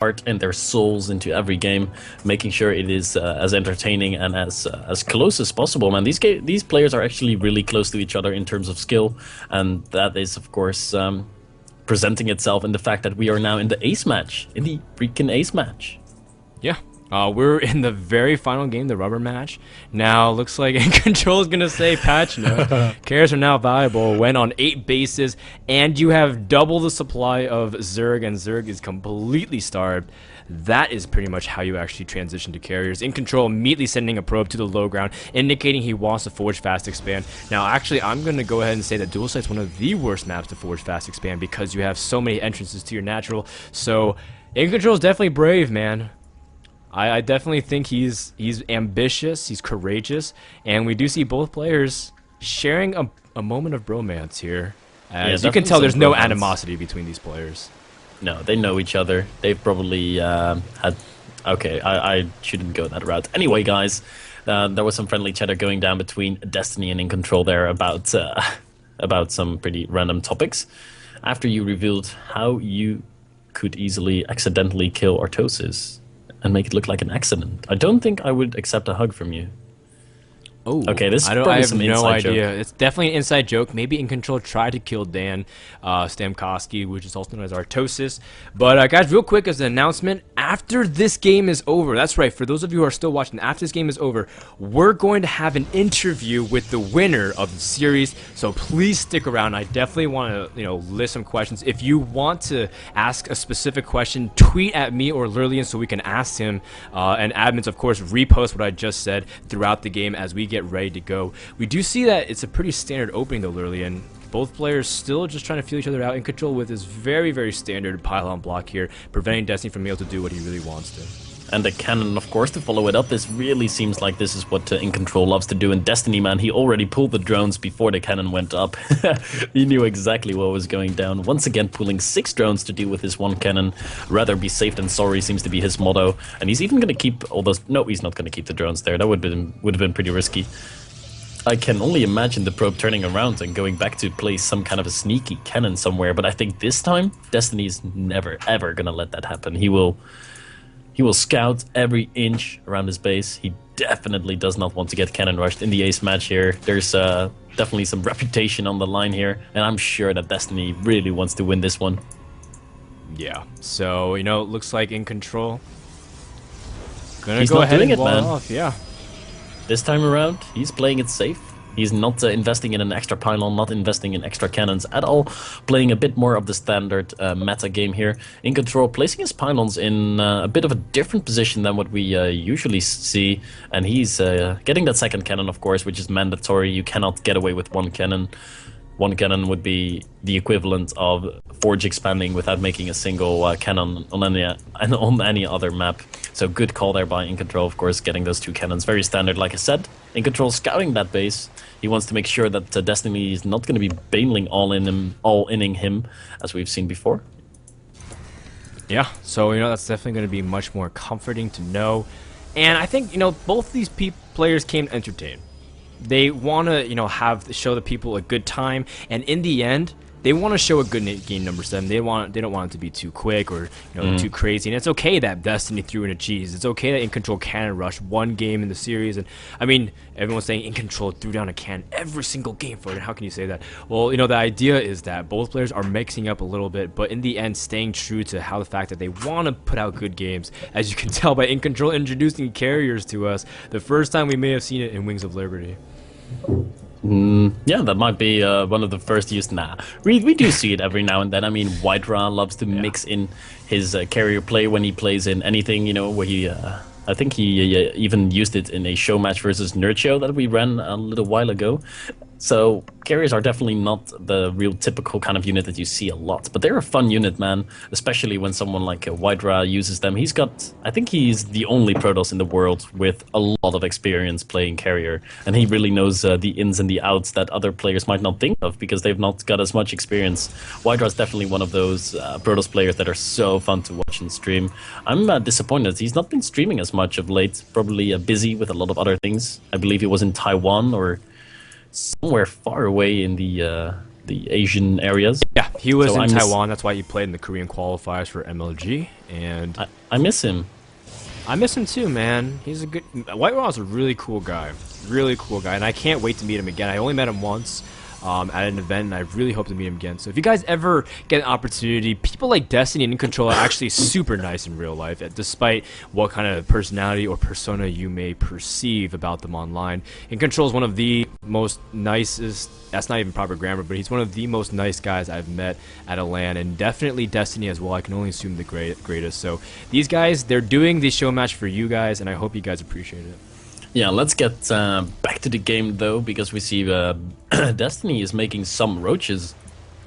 heart and their souls into every game, making sure it is as entertaining and as close as possible. Man, these players are actually really close to each other in terms of skill, and that is, of course, presenting itself in the fact that we are now in the ace match, in the freaking ace match. Yeah. We're in the very final game, the rubber match. Now, looks like EGiNcontroL is going to say patch note. Carriers are now valuable when on 8 bases, and you have double the supply of Zerg, and Zerg is completely starved. That is pretty much how you actually transition to carriers. EGiNcontroL immediately sending a probe to the low ground, indicating he wants to forge fast expand. Now, actually, I'm going to go ahead and say that Dual Sight's one of the worst maps to forge fast expand because you have so many entrances to your natural. So, EGiNcontroL is definitely brave, man. I definitely think he's ambitious, he's courageous, and we do see both players sharing a moment of bromance here. As you can tell, there's no animosity between these players. No, they know each other. They've probably had... Okay, I shouldn't go that route. Anyway, guys, there was some friendly chatter going down between Destiny and EGiNcontroL there about some pretty random topics. After you revealed how you could easily accidentally kill Artosis and make it look like an accident, I don't think I would accept a hug from you. Oh, okay, this is I probably have some no inside idea. joke. It's definitely an inside joke. Maybe EGiNcontroL tried to kill Dan Stamkowski, which is also known as Artosis. But guys, real quick as an announcement, after this game is over, that's right, for those of you who are still watching, after this game is over, we're going to have an interview with the winner of the series. So please stick around. I definitely want to, list some questions. If you want to ask a specific question, tweet at me or Lurlian so we can ask him. And admins, of course, repost what I just said throughout the game as we get ready to go. We do see that it's a pretty standard opening though, Lurlian. Both players still just trying to feel each other out. EGiNcontroL with his very, very standard pylon block here, preventing Destiny from being able to do what he really wants to. And the cannon, of course, to follow it up. This really seems like this is what EGiNcontroL loves to do. In Destiny, man, he already pulled the drones before the cannon went up. He knew exactly what was going down. Once again, pulling 6 drones to deal with his 1 cannon. Rather be safe than sorry seems to be his motto. And he's even going to keep all those... No, he's not going to keep the drones there. That would have been pretty risky. I can only imagine the probe turning around and going back to place some kind of a sneaky cannon somewhere. But I think this time, Destiny is never, ever going to let that happen. He will scout every inch around his base. He definitely does not want to get cannon rushed in the ace match here. There's definitely some reputation on the line here, and I'm sure that Destiny really wants to win this one. Yeah, so, it looks like EGiNcontroL gonna He's go not ahead doing and it, wall man. off, yeah. This time around, he's playing it safe. He's not investing in an extra pylon, not investing in extra cannons at all, playing a bit more of the standard meta game here. EGiNcontroL placing his pylons in a bit of a different position than what we usually see, and he's getting that second cannon, of course, which is mandatory. You cannot get away with 1 cannon. 1 cannon would be the equivalent of Forge expanding without making a single cannon on any other map. So good call there by EGiNcontroL, of course, getting those 2 cannons. Very standard, like I said. EGiNcontroL scouting that base. He wants to make sure that Destiny is not going to be bailing all-inning him, as we've seen before. Yeah, so, that's definitely going to be much more comforting to know. And I think, both these players came to entertain. They want to, show the people a good time, and in the end, they want to show a good game number 7. They don't want it to be too quick or too crazy. And it's okay that Destiny threw in a cheese. It's okay that EGiNcontroL cannon rushed 1 game in the series. And I mean, everyone's saying EGiNcontroL threw down a cannon every single game for it. How can you say that? Well, the idea is that both players are mixing up a little bit, but in the end, staying true to how the fact that they want to put out good games. As you can tell by EGiNcontroL introducing carriers to us, the first time we may have seen it in Wings of Liberty. Yeah, that might be one of the first used. Nah, we do see it every now and then. I mean, Whiterah loves to mix in his carrier play when he plays in anything, where he... I think he even used it in a show match versus Nerd Show that we ran a little while ago. So carriers are definitely not the real typical kind of unit that you see a lot, but they're a fun unit, man. Especially when someone like Whiterah uses them. I think he's the only Protoss in the world with a lot of experience playing carrier, and he really knows the ins and the outs that other players might not think of because they've not got as much experience. Whiterah is definitely one of those Protoss players that are so fun to watch and stream. I'm disappointed he's not been streaming as much of late. Probably busy with a lot of other things. I believe he was in Taiwan or somewhere far away in the the Asian areas. Yeah, he was So in Taiwan. That's why he played in the Korean qualifiers for MLG. And I miss him. I miss him too, man. He's a good... White Raw's a really cool guy. Really cool guy. And I can't wait to meet him again. I only met him once at an event, and I really hope to meet him again. So if you guys ever get an opportunity, people like Destiny and EGiNcontroL are actually super nice in real life, despite what kind of personality or persona you may perceive about them online. EGiNcontroL is one of the most nicest... That's not even proper grammar, but he's one of the most nice guys I've met at a LAN, and definitely Destiny as well. I can only assume the greatest. So these guys, they're doing this show match for you guys, and I hope you guys appreciate it. Yeah, let's get back to the game though, because we see Destiny is making some roaches.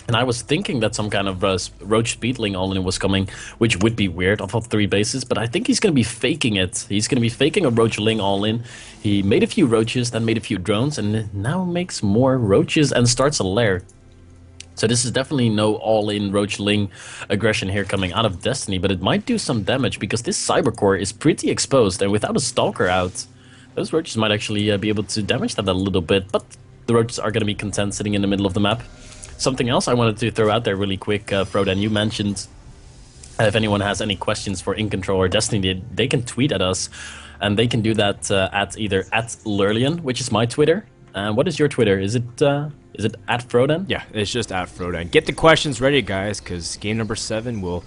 And I was thinking that some kind of roach speedling all-in was coming, which would be weird off of 3 bases, but I think he's going to be faking it. He's going to be faking a roach ling all-in. He made a few roaches, then made a few drones, and now makes more roaches and starts a lair. So this is definitely no all-in roach ling aggression here coming out of Destiny, but it might do some damage because this cybercore is pretty exposed, and without a stalker out, those roaches might actually be able to damage that a little bit, but the roaches are going to be content sitting in the middle of the map. Something else I wanted to throw out there really quick, Frodan, you mentioned if anyone has any questions for EGiNcontroL or Destiny, they can tweet at us, and they can do that at either @Lurlian, which is my Twitter. What is your Twitter? Is it @Frodan? Yeah, it's just @Frodan. Get the questions ready, guys, because game number 7 will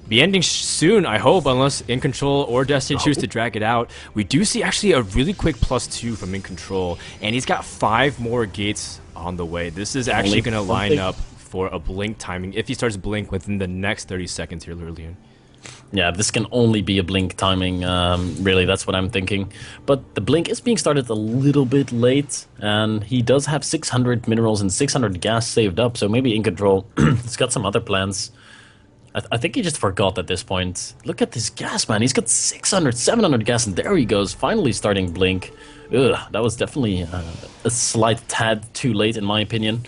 be ending soon, I hope, unless EGiNcontroL or Destiny choose to drag it out. We do see actually a really quick +2 from EGiNcontroL, and he's got 5 more gates on the way. This is actually going to line up for a blink timing if he starts blink within the next 30 seconds here, Lurlian. Yeah, this can only be a blink timing, really, that's what I'm thinking. But the blink is being started a little bit late, and he does have 600 minerals and 600 gas saved up, so maybe EGiNcontroL has got some other plans. I think he just forgot at this point. Look at this gas, man. He's got 600, 700 gas, and there he goes, finally starting blink. Ugh, that was definitely a slight tad too late, in my opinion.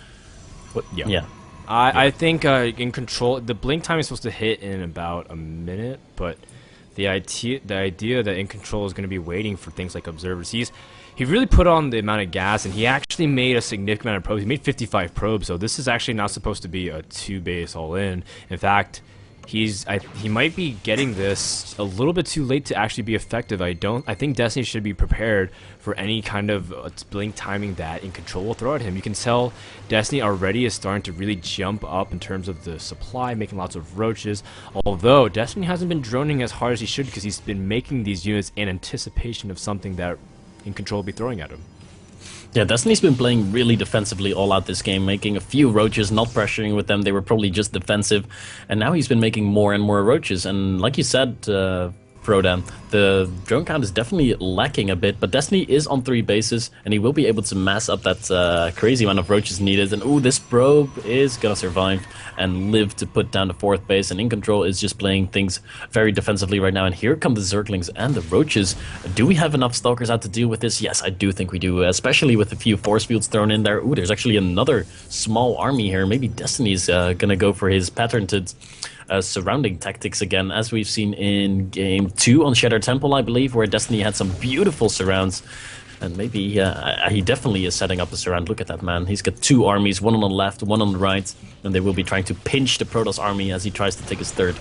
But, yeah. I think EGiNcontroL, the blink time is supposed to hit in about a minute, but the idea that EGiNcontroL is going to be waiting for things like observers. He really put on the amount of gas, and he actually made a significant amount of probes. He made 55 probes, so this is actually not supposed to be a 2-base all-in. In fact, he might be getting this a little bit too late to actually be effective. I think Destiny should be prepared for any kind of blink timing that EGiNcontroL will throw at him. You can tell Destiny already is starting to really jump up in terms of the supply, making lots of roaches. Although Destiny hasn't been droning as hard as he should because he's been making these units in anticipation of something that EGiNcontroL will be throwing at him. Yeah, Destiny's been playing really defensively all out this game, making a few roaches, not pressuring with them. They were probably just defensive, and now he's been making more and more roaches. And like you said, Frodan, the drone count is definitely lacking a bit, but Destiny is on 3 bases, and he will be able to mass up that crazy amount of roaches needed. And ooh, this probe is gonna survive and live to put down the 4th base, and EGiNcontroL is just playing things very defensively right now. And here come the Zerglings and the roaches. Do we have enough stalkers out to deal with this? Yes, I do think we do, especially with a few force fields thrown in there. Ooh, there's actually another small army here. Maybe Destiny's gonna go for his patented surrounding tactics again, as we've seen in Game 2 on Shattered Temple, I believe, where Destiny had some beautiful surrounds. And maybe he definitely is setting up a surround. Look at that, man. He's got 2 armies, one on the left, one on the right, and they will be trying to pinch the Protoss army as he tries to take his 3rd.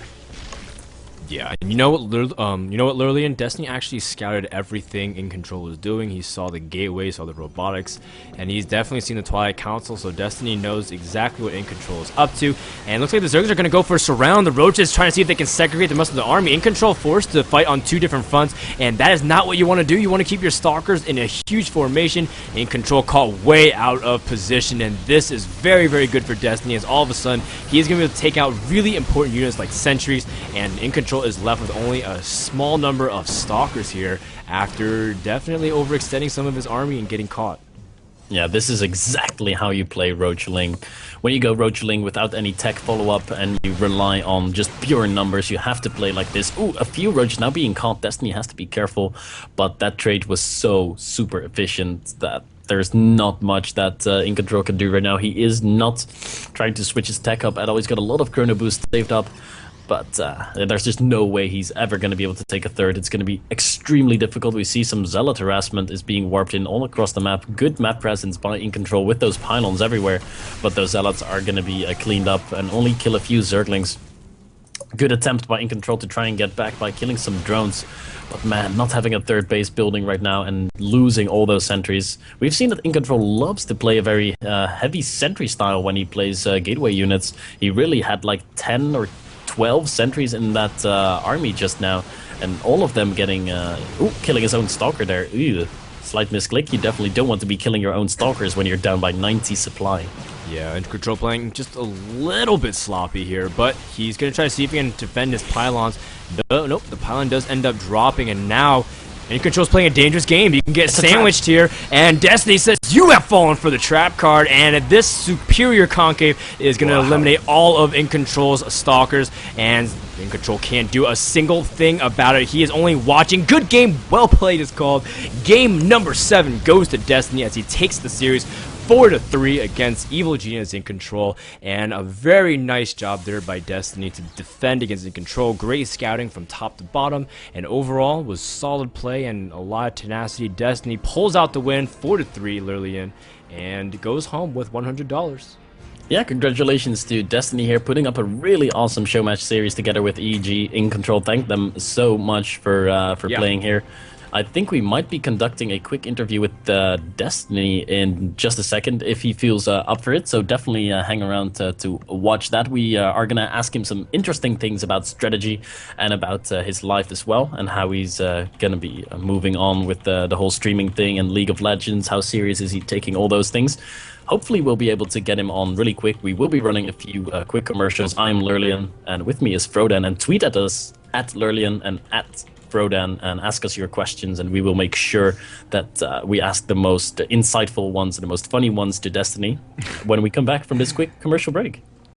Yeah, and you know what, Lurlian? Destiny actually scouted everything EGiNcontroL was doing. He saw the gateway, saw the robotics, and he's definitely seen the Twilight Council, so Destiny knows exactly what EGiNcontroL is up to. And it looks like the Zerglings are going to go for a surround. The Roaches trying to see if they can segregate the rest of the army. EGiNcontroL forced to fight on 2 different fronts, and that is not what you want to do. You want to keep your Stalkers in a huge formation. EGiNcontroL caught way out of position, and this is very, very good for Destiny, as all of a sudden he is going to be able to take out really important units like sentries, and EGiNcontroL is left with only a small number of Stalkers here after definitely overextending some of his army and getting caught. Yeah, this is exactly how you play Roachling. When you go Roachling without any tech follow-up and you rely on just pure numbers, you have to play like this. Ooh, a few Roaches now being caught. Destiny has to be careful, but that trade was so super efficient that there's not much that EGiNcontroL can do right now. He is not trying to switch his tech up at all. He's got a lot of Chrono Boost saved up. but there's just no way he's ever going to be able to take a third. It's going to be extremely difficult. We see some Zealot harassment is being warped in all across the map. Good map presence by EGiNcontroL with those pylons everywhere, but those Zealots are going to be cleaned up and only kill a few Zerglings. Good attempt by EGiNcontroL to try and get back by killing some drones. But man, not having a third base building right now and losing all those sentries. We've seen that EGiNcontroL loves to play a very heavy sentry style when he plays gateway units. He really had like 10 or 12 sentries in that army just now, and all of them getting killing his own stalker there. Ew. Slight misclick. You definitely don't want to be killing your own stalkers when you're down by 90 supply. Yeah, and EGiNcontroL playing just a little bit sloppy here, but he's going to try to see if he can defend his pylons. Nope, the pylon does end up dropping, and now EGiNcontrol's playing a dangerous game. You can get sandwiched here, and Destiny says, you have fallen for the trap card, and this superior concave is going to eliminate all of EGiNcontrol's stalkers, and EGiNcontroL can't do a single thing about it. He is only watching. Good game, well played is called. Game number 7 goes to Destiny as he takes the series 4-3 against EvilGenius EGiNcontroL, and a very nice job there by Destiny to defend against EGiNcontroL. Great scouting from top to bottom, and overall was solid play and a lot of tenacity. Destiny pulls out the win, 4-3 Lurlian, and goes home with $100. Yeah, congratulations to Destiny here, putting up a really awesome show match series together with EGiNcontroL. Thank them so much for playing here. I think we might be conducting a quick interview with Destiny in just a second if he feels up for it, so definitely hang around to watch that. We are going to ask him some interesting things about strategy and about his life as well, and how he's going to be moving on with the whole streaming thing and League of Legends. How serious is he taking all those things? Hopefully we'll be able to get him on really quick. We will be running a few quick commercials. I'm Lurlian, and with me is Frodan, and tweet at us at Lurlian and at Frodan and ask us your questions, and we will make sure that we ask the most insightful ones and the most funny ones to Destiny when we come back from this quick commercial break.